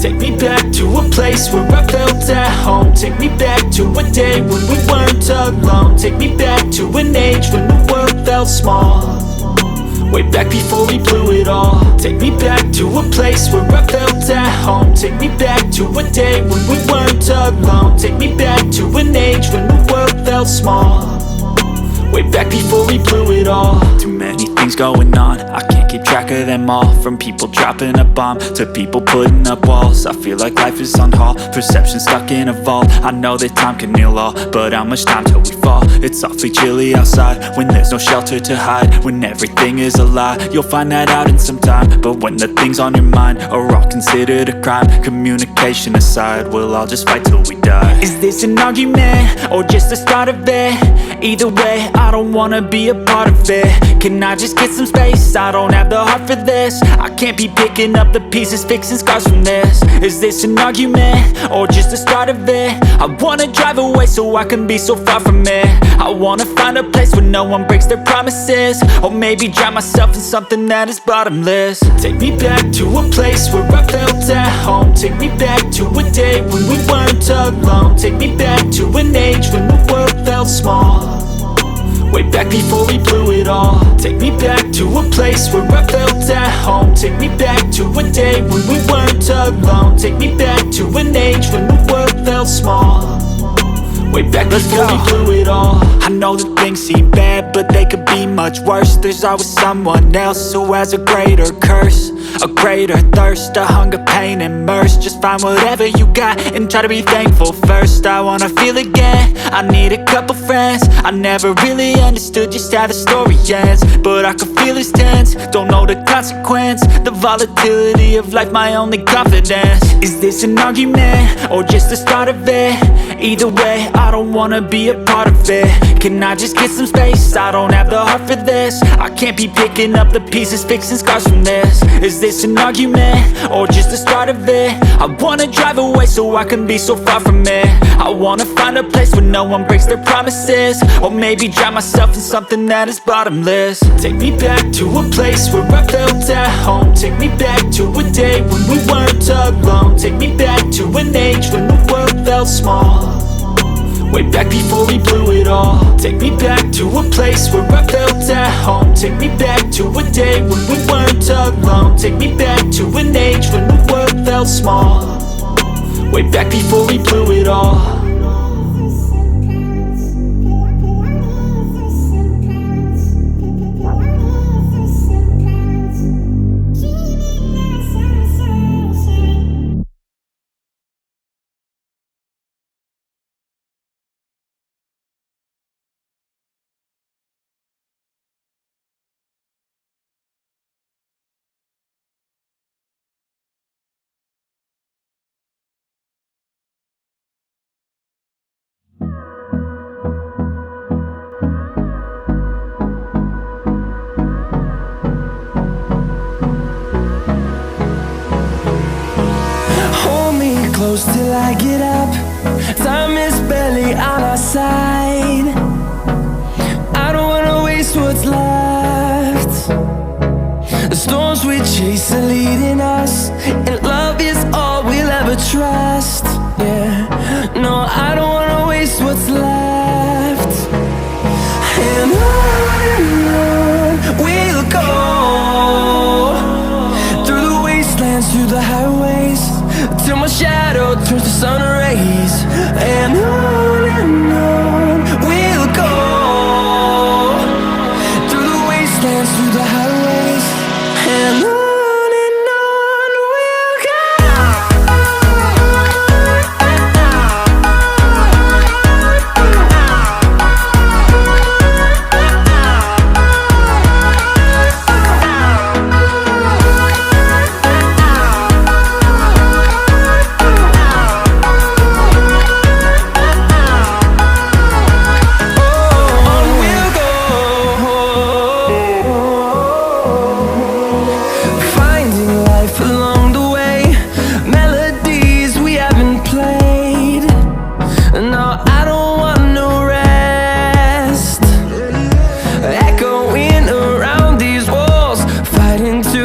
Take me back to a place where I felt at home. Take me back to a day when we weren't alone. Take me back to an age when the world felt small, way back before we blew it all. Take me back to a place where I felt at home. Take me back to a day when we weren't alone. Take me back to an age when the world felt small, way back before we blew it all. Too many things going on, I can't keep track of them all. From people dropping a bomb to people putting up walls. I feel like life is on hold, perception stuck in a vault. I know that time can heal all, but how much time till we fall? It's awfully chilly outside when there's no shelter to hide. When everything is a lie, you'll find that out in some time. But when the things on your mind are all considered a crime, communication aside, we'll all just fight till we die. Is this an argument or just the start of it? Either way, I don't wanna be a part of it. Can I just get some space? I don't have the heart for this. I can't be picking up the pieces, fixing scars from this. Is this an argument or just the start of it? I wanna drive away so I can be so far from it. I wanna find a place where no one breaks their promises, or maybe drown myself in something that is bottomless. Take me back to a place where I felt at home. Take me back to a day when we weren't alone. Take me back to an age when the world felt small, way back before we blew it all. Take me back to a place where I felt at home. Take me back to a day when we weren't alone. Take me back to an age when the world felt small, way back before we blew it all. I know that things seem bad, but they could be much worse. There's always someone else who has a greater curse, a greater thirst, a hunger, pain, and mercy. Just find whatever you got and try to be thankful first. I wanna feel again, I need a couple friends. I never really understood just how the story ends, but I can feel it's tense, don't know the consequence. The volatility of life, my only confidence. Is this an argument or just the start of it? Either way, I don't wanna be a part of it. Can I just get some space? I don't have the heart for this. I can't be picking up the pieces, fixing scars from this. Is this an argument or just the start of it? I wanna drive away so I can be so far from it. I wanna find a place where no one breaks their promises, or maybe drown myself in something that is bottomless. Take me back to a place where I felt at home. Take me back to a day when we weren't alone. Take me back to an age when the world felt small, way back before we blew it all. Take me back to a place where I felt at home. Take me back to a day when we weren't alone. Take me back to an age when the world felt small, way back before we blew it all. Close till I get up, time is barely on our side. I don't wanna waste what's left. The storms we chase are leading us, and love is all we'll ever trust. Yeah, no, I don't wanna waste what's left. And on we'll go, through the wastelands, through the highways, till my shadow turns to sun rays. And on we'll go, through the wastelands, through the highways. And on we'll go. To